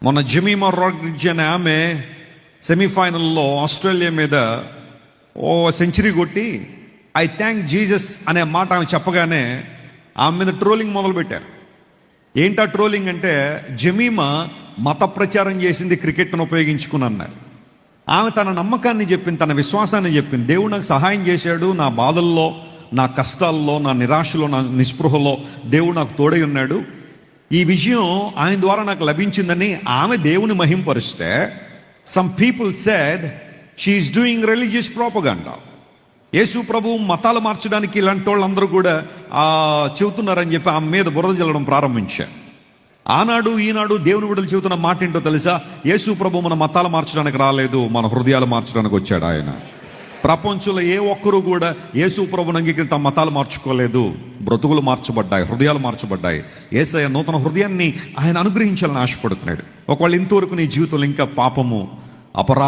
మొన్న జెమీమా రాడ్రిడ్జ్ అనే ఆమె సెమీఫైనల్లో ఆస్ట్రేలియా మీద సెంచరీ కొట్టి ఐ థ్యాంక్ జీసస్ అనే మాట ఆమె చెప్పగానే ఆమె మీద ట్రోలింగ్ మొదలుపెట్టారు. ఏంటా ట్రోలింగ్ అంటే, జెమీమా మత ప్రచారం చేసింది క్రికెట్ను ఉపయోగించుకుని అన్నారు. ఆమె తన నమ్మకాన్ని చెప్పింది, తన విశ్వాసాన్ని చెప్పింది. దేవుడు నాకు సహాయం చేశాడు, నా బాధల్లో, నా కష్టాల్లో, నా నిరాశలో, నా నిస్పృహలో దేవుడు నాకు తోడై ఉన్నాడు. ఈ విజయం ఆయన ద్వారా నాకు లభించిందని ఆమె దేవుని మహింపరిస్తే, some people said she is doing religious propaganda. Yesu ప్రభు మతాలు మార్చడానికి ఇలాంటి వాళ్ళందరూ కూడా చెబుతున్నారని చెప్పి ఆమె మీద బురద జల్లడం ప్రారంభించారు. ఆనాడు ఈనాడు దేవుని విడుదల చెబుతున్న మాట ఏంటో తెలుసా? యేసు ప్రభు మన మతాలు మార్చడానికి రాలేదు, మన హృదయాలు మార్చడానికి వచ్చాడు ఆయన. ప్రపంచంలో ఏ ఒక్కరూ కూడా యేసు ప్రభుని అంగీకరించి తమ మతాలు మార్చుకోలేదు. బ్రతుకులు మార్చబడ్డాయి, హృదయాలు మార్చబడ్డాయి. యేసయ్య నూతన హృదయాన్ని ఆయన అనుగ్రహించాలని ఆశపడుతున్నాడు. ఒకవేళ ఇంతవరకు నీ జీవితంలో ఇంకా పాపము, అపరాధం